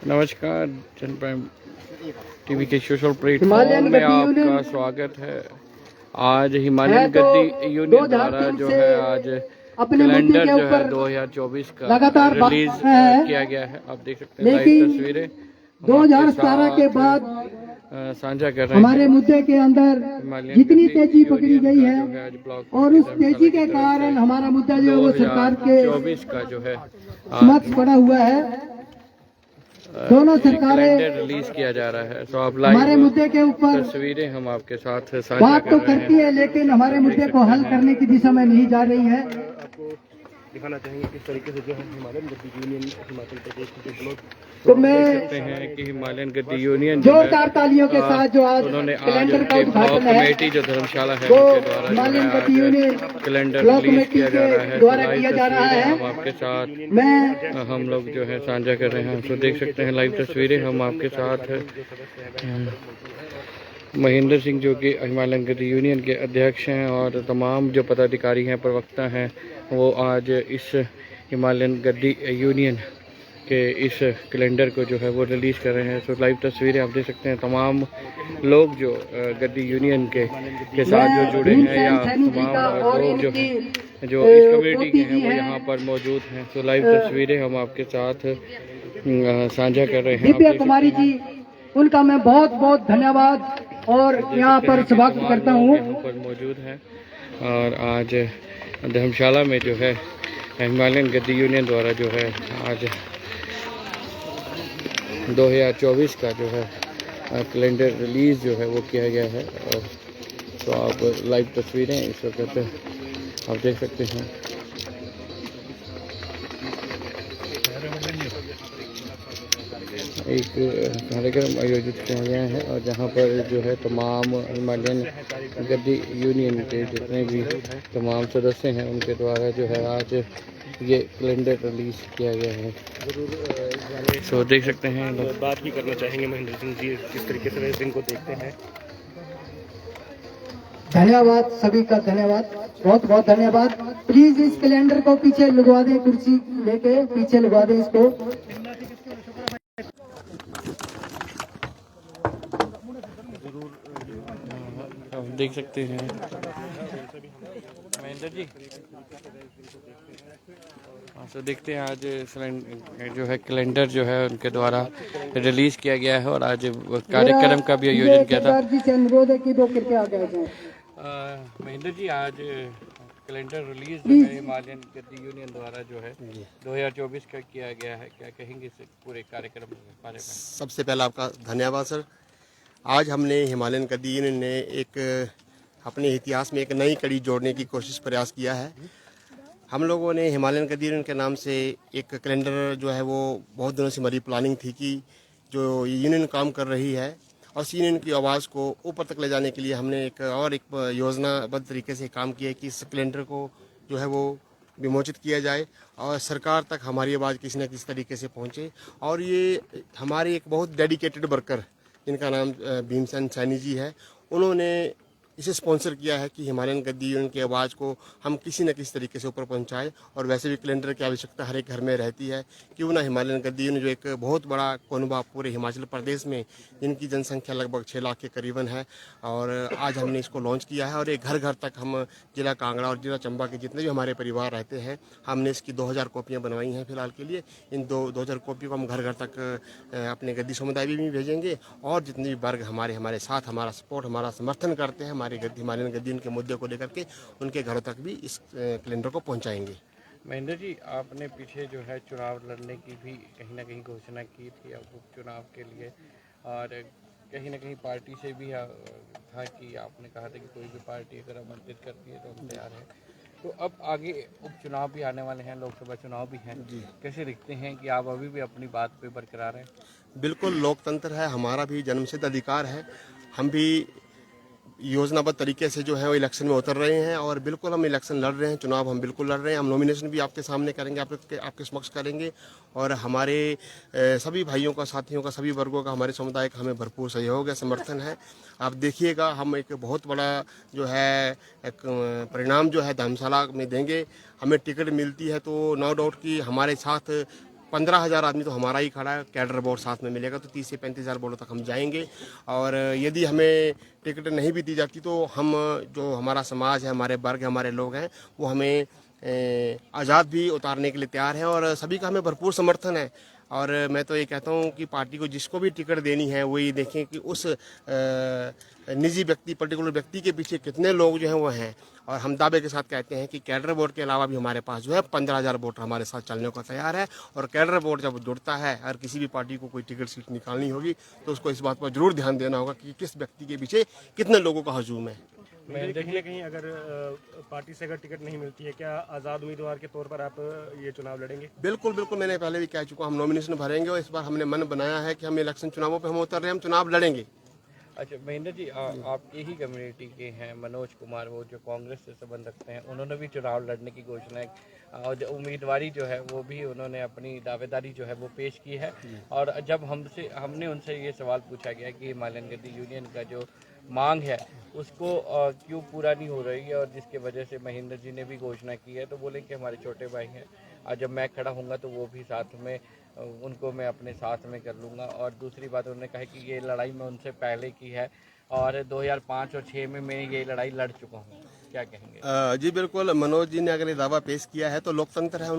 नमस्कार, जन prime TV के सोशल प्लेटफॉर्म हिमालयन में गद्दी आपका यूनियन स्वागत है। आज हिमालयन तो गद्दी यूनियन द्वारा 2003 जो से है आज अपने मुद्दे कैलेंडर के जो है ऊपर 2024 का लगातार बात रिलीज कर रहे हैं, किया गया है। आप देख सकते हैं लाइव लेकिन तस्वीरें हम आपके 2017 के साथ बाद साझा कर रहे हमारे हैं। मुद्दे के अंदर हिमालयन जितनी गद्दी तेजी पकड़ी यूनियन गई का है जो है आज ब्लॉक और उस धर्मशाला तेजी की के तरफ कारण से हमारा मुद्दा जो है वो सरकार के 2024 का जो है समक्ष पड़ा हुआ है। दोनों सरकारें कैलेंडर रिलीज किया जा रहा है। तो आप हमारे लाइव मुद्दे के ऊपर तस्वीरें हम आपके साथ साझा बात कर तो रहे करती हैं। है, लेकिन हमारे मुद्दे को हल करने की दिशा में नहीं जा रही है। आपको दिखाना चाहेंगे किस तरीके से जो है हिमालयन गद्दी यूनियन हिमाचल प्रदेश के ब्लॉक तो मैं देखते हैं कि हिमालयन गद्दी यूनियन जोरदार तालियों के साथ जो आज उन्होंने आज कैलेंडर का उनके ब्लॉक उद्घाटन है कमेटी जो धर्मशाला है वो उनके द्वारा जो हिमालयन है गद्दी यूनियन आज कैलेंडर ब्लॉक रिलीज कमेटी किया जा रहा के है। द्वारा लाइव किया जा रहा तस्वीरें है। हम आपके साथ मैं हम लोग जो है साझा कर रहे हैं। तो देख सकते हैं लाइव तस्वीरें हम आपके साथ महेंद्र सिंह जो कि हिमालयन गद्दी यूनियन के अध्यक्ष हैं और तमाम जो पदाधिकारी हैं, प्रवक्ता हैं, वो आज इस हिमालयन गद्दी यूनियन के इस कैलेंडर को जो है वो रिलीज़ कर रहे हैं। तो लाइव तस्वीरें आप देख सकते हैं। तमाम लोग जो गद्दी यूनियन के साथ जो जुड़े हैं या तमाम लोग जो हैं जो इस कम्युनिटी के हैं वो यहाँ पर मौजूद हैं। तो लाइव तस्वीरें हम आपके साथ साझा कर रहे हैं। आप दिव्या देख कुमारी सकते हैं। जी, उनका मैं बहुत बहुत धन्यवाद और यहाँ पर स्वागत करता हूँ। यहाँ पर मौजूद हैं और आज धर्मशाला में जो है हिमालयन गद्दी यूनियन द्वारा जो है आज 2024 का जो है कैलेंडर रिलीज़ जो है वो किया गया है। और तो आप लाइव तस्वीरें इस वक्त आप देख सकते हैं। एक कार्यक्रम आयोजित किया गया है और जहां पर जो है तमाम हिमालयन गद्दी यूनियन के जितने भी तमाम सदस्य हैं उनके द्वारा जो है आज ये कैलेंडर रिलीज किया गया है। तो देख सकते हैं बात भी करना चाहेंगे महेंद्र सिंह जी, किस तरीके से इस दिन को देखते हैं। धन्यवाद, सभी का धन्यवाद, बहुत बहुत धन्यवाद। प्लीज इस कैलेंडर को पीछे लगवा दें, कुर्सी लेके पीछे लगवा दें इसको। आप देख सकते हैं महेंद्र जी। तो देखते हैं आज जो है कैलेंडर जो है उनके द्वारा रिलीज किया गया है और आज कार्यक्रम का भी आयोजन किया था। सरकार जी से अनुरोध है कि 2 कृपया आ जाए। महेंद्र जी, आज कैलेंडर रिलीज जो है हिमालयन गद्दी यूनियन द्वारा जो है 2024 का किया गया है, क्या कहेंगे इस पूरे कार्यक्रम के बारे में? सबसे पहले आपका धन्यवाद सर। आज हमने हिमालयन गद्दी यूनियन ने एक अपने इतिहास में एक नई कड़ी जोड़ने की कोशिश प्रयास किया है। हम लोगों ने हिमालयन गद्दी यूनियन के नाम से एक कैलेंडर जो है वो बहुत दिनों से हमारी प्लानिंग थी कि जो यूनियन काम कर रही है और उस यूनियन की आवाज़ को ऊपर तक ले जाने के लिए हमने एक योजनाबद्ध तरीके से काम किया कि इस कैलेंडर को जो है वो विमोचित किया जाए और सरकार तक हमारी आवाज़ किसी न किसी तरीके से पहुंचे। और ये हमारे एक बहुत डेडिकेटेड वर्कर जिनका नाम भीमसेन सैनी जी है, उन्होंने इसे स्पॉन्सर किया है कि हिमालयन गद्दी यूनियन की आवाज़ को हम किसी न किसी तरीके से ऊपर पहुंचाएं। और वैसे भी कैलेंडर की आवश्यकता हर एक घर में रहती है। क्यों ना हिमालयन गद्दी यूनियन जो एक बहुत बड़ा कोनबा पूरे हिमाचल प्रदेश में जिनकी जनसंख्या लगभग 6 लाख के करीबन है, और आज हमने इसको लॉन्च किया है। और एक घर घर तक हम जिला कांगड़ा और जिला चंबा के जितने भी हमारे परिवार रहते हैं, हमने इसकी 2000 कॉपियाँ बनवाई हैं फिलहाल के लिए। इन 2000 कॉपियों को हम घर घर तक अपने गद्दी समुदाय में भी भेजेंगे और जितने भी वर्ग हमारे साथ हमारा सपोर्ट हमारा समर्थन करते हैं हमारे हिमालयन गद्दी यूनियन के मुद्दे को लेकर के, उनके घरों तक भी इस कैलेंडर को पहुंचाएंगे। महेंद्र जी, आपने पीछे जो है चुनाव लड़ने की भी कहीं ना कहीं घोषणा की थी अब उपचुनाव के लिए, और कहीं ना कहीं पार्टी से भी था कि आपने कहा था कि कोई भी पार्टी अगर आमंत्रित करती है तो हम तैयार हैं। तो अब आगे उपचुनाव भी आने वाले हैं, लोकसभा चुनाव भी हैं जी, कैसे देखते हैं कि आप अभी भी अपनी बात पे बरकरार हैं? बिल्कुल, लोकतंत्र है, हमारा भी जन्मसिद्ध अधिकार है। हम भी योजनाबद्ध तरीके से जो है वो इलेक्शन में उतर रहे हैं और बिल्कुल हम इलेक्शन लड़ रहे हैं, चुनाव हम बिल्कुल लड़ रहे हैं। हम नॉमिनेशन भी आपके सामने करेंगे, आपके समक्ष करेंगे। और हमारे सभी भाइयों का, साथियों का, सभी वर्गों का, हमारे समुदाय का हमें भरपूर सहयोग है, समर्थन है। आप देखिएगा, हम एक बहुत बड़ा जो है एक परिणाम जो है धर्मशाला में देंगे। हमें टिकट मिलती है तो नो डाउट कि हमारे साथ 15,000 आदमी तो हमारा ही खड़ा है, कैडर बोर्ड साथ में मिलेगा तो 30 से 35,000 वोटों तक हम जाएंगे। और यदि हमें टिकट नहीं भी दी जाती तो हम जो हमारा समाज है, हमारे वर्ग, हमारे लोग हैं, वो हमें आज़ाद भी उतारने के लिए तैयार हैं और सभी का हमें भरपूर समर्थन है। और मैं तो ये कहता हूँ कि पार्टी को जिसको भी टिकट देनी है वो ये देखें कि उस निजी व्यक्ति, पर्टिकुलर व्यक्ति के पीछे कितने लोग जो हैं वो हैं। और हम दावे के साथ कहते हैं कि कैडर वोट के अलावा भी हमारे पास जो है 15,000 वोटर हमारे साथ चलने को तैयार है। और कैडर वोट जब जुड़ता है, अगर किसी भी पार्टी को कोई टिकट सीट निकालनी होगी तो उसको इस बात पर जरूर ध्यान देना होगा कि किस व्यक्ति के पीछे कितने लोगों का हजूम है। कहीं ना कहीं अगर पार्टी से अगर टिकट नहीं मिलती है, क्या आज़ाद उम्मीदवार के तौर पर आप ये चुनाव लड़ेंगे? बिल्कुल बिल्कुल, मैंने पहले भी कह चुका, हम नॉमिनेशन भरेंगे और इस बार हमने मन बनाया है कि हम इलेक्शन चुनावों पे हम उतर रहे हैं, हम चुनाव लड़ेंगे। अच्छा महेंद्र जी, आपकी ही कम्युनिटी के हैं मनोज कुमार, वो जो कांग्रेस से संबंध रखते हैं, उन्होंने भी चुनाव लड़ने की घोषणा और जो उम्मीदवारी जो है वो भी उन्होंने अपनी दावेदारी जो है वो पेश की है। और जब हमने उनसे ये सवाल पूछा गया कि हिमालयन गद्दी यूनियन का जो मांग है उसको क्यों पूरा नहीं हो रही है और जिसके वजह से महेंद्र जी ने भी घोषणा की है, तो बोले कि हमारे छोटे भाई हैं और जब मैं खड़ा हूँगा तो वो भी साथ में, उनको मैं अपने साथ में कर लूँगा। और दूसरी बात उन्होंने कहा कि ये लड़ाई मैं उनसे पहले की है और 2005 और 2006 में मैं ये लड़ाई लड़ चुका हूँ, क्या कहेंगे? जी बिल्कुल, मनोज जी ने अगर ये दावा पेश किया है तो लोकतंत्र है,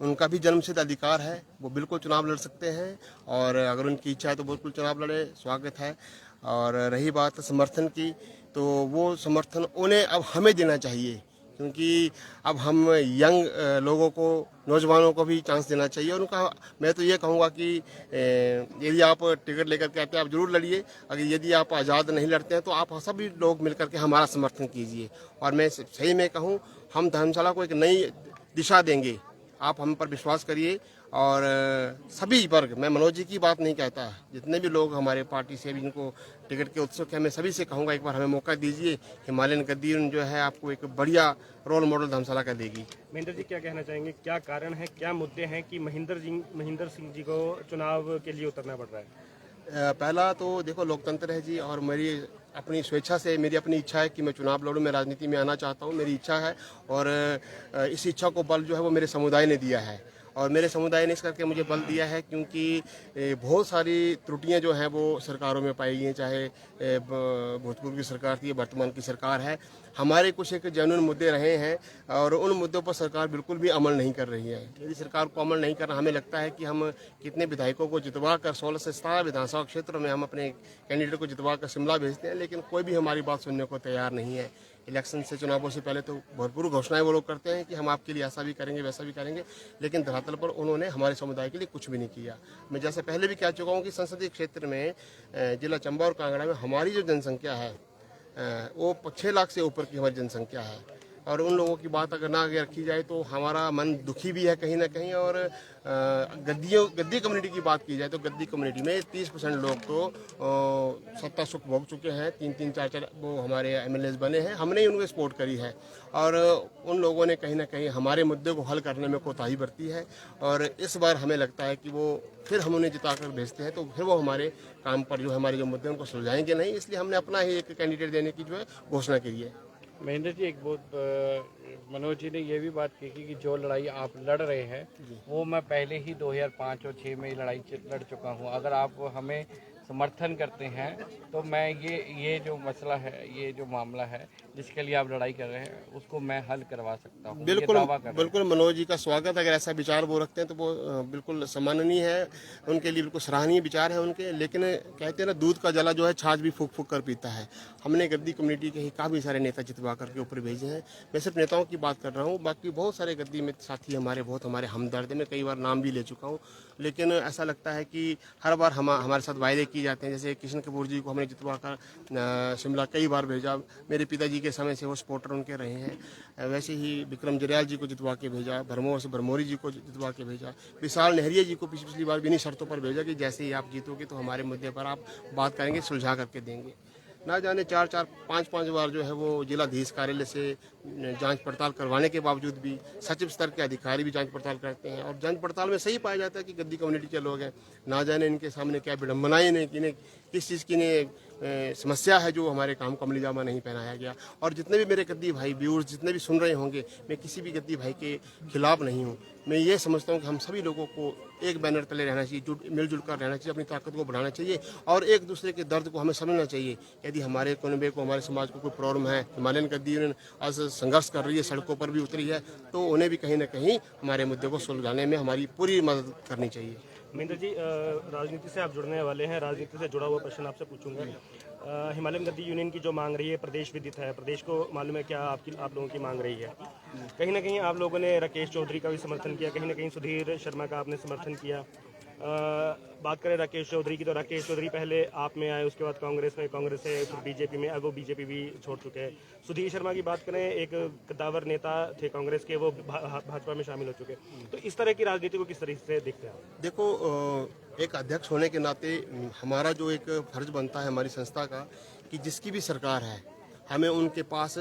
उनका भी जन्मसिद्ध अधिकार है, वो बिल्कुल चुनाव लड़ सकते हैं। और अगर उनकी इच्छा है तो बिल्कुल चुनाव लड़े, स्वागत है। और रही बात समर्थन की, तो वो समर्थन उन्हें अब हमें देना चाहिए, क्योंकि अब हम यंग लोगों को, नौजवानों को भी चांस देना चाहिए। और उनका मैं तो ये कहूँगा कि यदि आप टिकट लेकर के आते हैं आप जरूर लड़िए, अगर यदि आप आज़ाद नहीं लड़ते हैं तो आप सभी लोग मिलकर के हमारा समर्थन कीजिए। और मैं सही में कहूँ, हम धर्मशाला को एक नई दिशा देंगे, आप हम पर विश्वास करिए। और सभी वर्ग, मैं मनोज जी की बात नहीं कहता, जितने भी लोग हमारे पार्टी से भी इनको टिकट के उत्सुक हैं, मैं सभी से कहूँगा एक बार हमें मौका दीजिए। हिमालयन गद्दी यूनियन जो है आपको एक बढ़िया रोल मॉडल धर्मशाला का देगी। महेंद्र जी क्या कहना चाहेंगे, क्या कारण है, क्या मुद्दे हैं कि महेंद्र सिंह जी को चुनाव के लिए उतरना पड़ रहा है? पहला तो देखो, लोकतंत्र है जी, और मेरी अपनी स्वेच्छा से, मेरी अपनी इच्छा है कि मैं चुनाव लड़ूं, मैं राजनीति में आना चाहता हूं, मेरी इच्छा है। और इस इच्छा को बल जो है वो मेरे समुदाय ने दिया है। और मेरे समुदाय ने इस करके मुझे बल दिया है क्योंकि बहुत सारी त्रुटियां जो हैं वो सरकारों में पाई गई हैं, चाहे भूतपूर्व की सरकार थी, वर्तमान की सरकार है। हमारे कुछ एक जेन्युइन मुद्दे रहे हैं और उन मुद्दों पर सरकार बिल्कुल भी अमल नहीं कर रही है। यदि सरकार को अमल नहीं करना, हमें लगता है कि हम कितने विधायकों को जितवा कर 16 से 17 विधानसभा क्षेत्रों में हम अपने कैंडिडेट को जितवा कर शिमला भेजते हैं, लेकिन कोई भी हमारी बात सुनने को तैयार नहीं है। इलेक्शन से, चुनावों से पहले तो भरपूर घोषणाएं वो लोग करते हैं कि हम आपके लिए ऐसा भी करेंगे, वैसा भी करेंगे, लेकिन धरातल पर उन्होंने हमारे समुदाय के लिए कुछ भी नहीं किया। मैं जैसे पहले भी कह चुका हूँ कि संसदीय क्षेत्र में, जिला चंबा और कांगड़ा में हमारी जो जनसंख्या है वो 6 लाख से ऊपर की हमारी जनसंख्या है। और उन लोगों की बात अगर ना आगे रखी जाए तो हमारा मन दुखी भी है कहीं ना कहीं। और गद्दी कम्युनिटी की बात की जाए तो गद्दी कम्युनिटी में 30% लोग तो सत्ता सुख भोग चुके हैं, 3-3, 4-4 वो हमारे MLAs बने हैं, हमने ही उनको सपोर्ट करी है। और उन लोगों ने कहीं ना कहीं हमारे मुद्दे को हल करने में कोताही बरती है। और इस बार हमें लगता है कि वो फिर हम उन्हें जिता कर भेजते हैं तो फिर वो हमारे काम पर जो हमारे जो मुद्दे हैं उनको सुलझाएंगे नहीं, इसलिए हमने अपना ही एक कैंडिडेट देने की जो है घोषणा की है। महेंद्र जी, एक बहुत मनोज जी ने ये भी बात की कि जो लड़ाई आप लड़ रहे हैं वो मैं पहले ही 2005 और 2006 में लड़ाई लड़ चुका हूँ। अगर आप हमें समर्थन करते हैं तो मैं ये जो मसला है, ये जो मामला है जिसके लिए आप लड़ाई कर रहे हैं, उसको मैं हल करवा सकता हूँ। बिल्कुल मनोज जी का स्वागत। अगर ऐसा विचार वो रखते हैं तो वो बिल्कुल सम्माननीय है, उनके लिए बिल्कुल सराहनीय विचार है उनके। लेकिन कहते हैं ना, दूध का जला जो है छाछ भी फूक फूक कर पीता है। हमने गद्दी कम्युनिटी के ही काफ़ी सारे नेता जितवा करके ऊपर भेजे हैं। मैं सिर्फ नेताओं की बात कर रहा हूँ, बाकी बहुत सारे गद्दी में साथी हमारे, बहुत हमारे हमदर्द, में कई बार नाम भी ले चुका हूँ। लेकिन ऐसा लगता है कि हर बार हमारे साथ वायदे किए जाते हैं। जैसे किशन कपूर जी को हमने जितवा कर शिमला कई बार भेजा, मेरे पिताजी के समय से वो सपोर्टर उनके रहे हैं। वैसे ही विक्रम जरयाल जी को जितवा के भेजा, भरमौर से भरमौरी जी को जितवा के भेजा, विशाल नेहरिया जी को पिछली बार बिन्हीं शर्तों पर भेजा कि जैसे ही आप जीतोगे तो हमारे मुद्दे पर आप बात करेंगे, सुलझा करके देंगे। ना जाने 4-4, 5-5 बार जो है वो जिलाधीश कार्यालय से जांच पड़ताल करवाने के बावजूद भी सचिव स्तर के अधिकारी भी जांच पड़ताल करते हैं और जांच पड़ताल में सही पाया जाता है कि गद्दी कम्युनिटी के लोग हैं। ना जाने इनके सामने क्या विडम्बनाएं ने किन्हें किस चीज़ की समस्या है जो हमारे काम को अमली जामा नहीं पहनाया गया। और जितने भी मेरे गद्दी भाई व्यूअर्स जितने भी सुन रहे होंगे, मैं किसी भी गद्दी भाई के खिलाफ नहीं हूँ। मैं ये समझता हूँ कि हम सभी लोगों को एक बैनर तले रहना चाहिए, मिलजुल कर रहना चाहिए, अपनी ताकत को बढ़ाना चाहिए और एक दूसरे के दर्द को हमें समझना चाहिए। यदि हमारे कुनबे को, हमारे समाज को कोई प्रॉब्लम है, हिमालयन गद्दी यूनियन आज संघर्ष कर रही है, सड़कों पर भी उतरी है, तो उन्हें भी कहीं ना कहीं हमारे मुद्दे को सुलझाने में हमारी पूरी मदद करनी चाहिए। महेंद्र जी, राजनीति से आप जुड़ने वाले हैं, राजनीति से जुड़ा हुआ प्रश्न आपसे पूछूंगा। हिमालयन गद्दी यूनियन की जो मांग रही है प्रदेश विदित है, प्रदेश को मालूम है क्या आप लोगों की मांग रही है। कहीं ना कहीं आप लोगों ने राकेश चौधरी का भी समर्थन किया, कहीं ना कहीं सुधीर शर्मा का आपने समर्थन किया। बात करें राकेश चौधरी की, तो राकेश चौधरी पहले आप में आए, उसके बाद कांग्रेस से फिर बीजेपी में, अब वो बीजेपी भी छोड़ चुके हैं। सुधीर शर्मा की बात करें, एक कद्दावर नेता थे कांग्रेस के, वो भाजपा में शामिल हो चुके। तो इस तरह की राजनीति को किस तरीके से देखते हैं आप? देखो, एक अध्यक्ष होने के नाते हमारा जो एक फर्ज बनता है हमारी संस्था का कि जिसकी भी सरकार है हमें उनके पास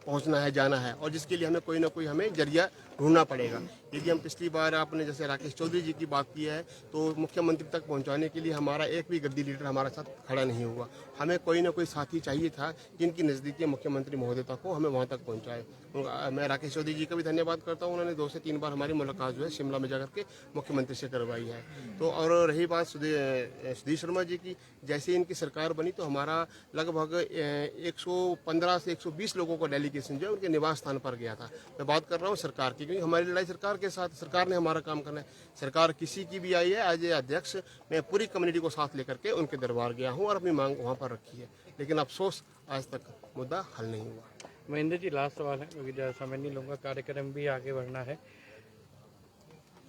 पहुंचना है, जाना है और जिसके लिए हमें कोई ना कोई हमें जरिया ढूंढना पड़ेगा। यदि हम पिछली बार आपने जैसे राकेश चौधरी जी की बात की है तो मुख्यमंत्री तक पहुंचाने के लिए हमारा एक भी गद्दी लीडर हमारे साथ खड़ा नहीं हुआ। हमें कोई ना कोई साथी चाहिए था जिनकी नज़दीकी मुख्यमंत्री महोदय तक को हमें वहाँ तक पहुँचाए। मैं राकेश चौधरी जी का भी धन्यवाद करता हूँ, उन्होंने 2 से 3 बार हमारी मुलाकात जो है शिमला में जाकर के मुख्यमंत्री से करवाई है। तो और रही बात सुधीर शर्मा जी की, जैसे इनकी सरकार बनी तो हमारा लगभग 115 से 120 लोगों का डेलीगेशन जो है उनके निवास स्थान पर गया था। मैं बात कर रहा हूँ सरकार की, क्योंकि हमारी लड़ाई सरकार के साथ, सरकार ने हमारा काम करना है। सरकार किसी की भी आई है, आज अध्यक्ष मैं पूरी कम्युनिटी को साथ लेकर के उनके दरबार गया हूँ और अपनी मांग वहाँ पर रखी है, लेकिन अफसोस आज तक मुद्दा हल नहीं हुआ। महेंद्र जी, लास्ट सवाल है क्योंकि ज़्यादा समय नहीं लूँगा, कार्यक्रम भी आगे बढ़ना है।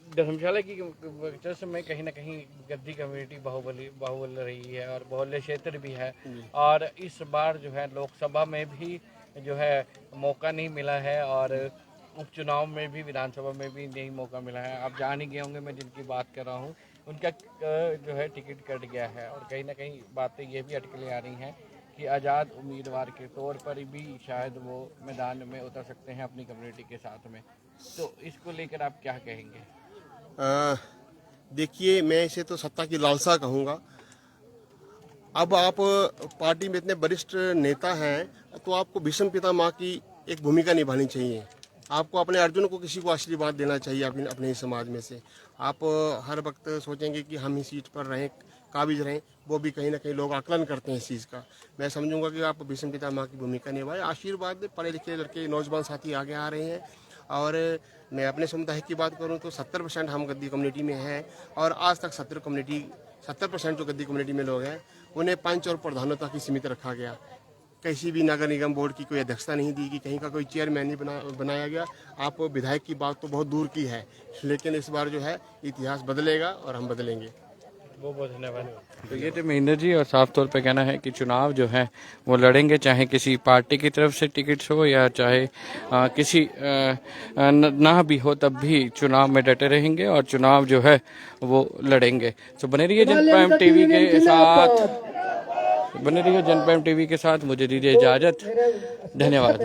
धर्मशाला की वजह से में कहीं ना कहीं गद्दी कम्युनिटी बाहुबल रही है और बाहुल्य क्षेत्र भी है और इस बार जो है लोकसभा में भी जो है मौका नहीं मिला है और उपचुनाव में भी, विधानसभा में भी नहीं मौका मिला है। आप जान ही गए होंगे मैं जिनकी बात कर रहा हूँ, उनका जो है टिकट कट गया है और कहीं ना कहीं बातें ये भी अटकलें आ रही हैं कि आज़ाद उम्मीदवार के तौर पर भी शायद वो मैदान में उतर सकते हैं अपनी कम्युनिटी के साथ में। तो इसको लेकर आप क्या कहेंगे? देखिए, मैं इसे तो सत्ता की लालसा कहूँगा। अब आप पार्टी में इतने वरिष्ठ नेता हैं तो आपको भीष्म पितामह की एक भूमिका निभानी चाहिए। आपको अपने अर्जुन को किसी को आशीर्वाद देना चाहिए अपने ही समाज में से। आप हर वक्त सोचेंगे कि हम ही सीट पर रहें, काबिज रहें, वो भी कहीं ना कहीं लोग आकलन करते हैं इस चीज़ का। मैं समझूंगा कि आप भीष्म पितामह की भूमिका निभाएं, आशीर्वाद दें। पढ़े लिखे लड़के, नौजवान साथी आगे आ रहे हैं और मैं अपने समुदाय की बात करूं तो 70% हम गद्दी कम्युनिटी में हैं और आज तक 70% जो गद्दी कम्युनिटी में लोग हैं उन्हें पंच और प्रधानों तक ही सीमित रखा गया। किसी भी नगर निगम बोर्ड की कोई अध्यक्षता नहीं दी गई, कहीं का कोई चेयरमैन नहीं बनाया गया। आप विधायक की बात तो बहुत दूर की है, लेकिन इस बार जो है इतिहास बदलेगा और हम बदलेंगे। बहुत बहुत धन्यवाद। तो ये थे महेंद्र जी और साफ तौर पे कहना है कि चुनाव जो है वो लड़ेंगे, चाहे किसी पार्टी की तरफ से टिकट हो या चाहे किसी ना भी हो, तब भी चुनाव में डटे रहेंगे और चुनाव जो है वो लड़ेंगे। तो बने रहिए जनप्राइम टीवी के साथ, मुझे दीजिए इजाज़त। धन्यवाद।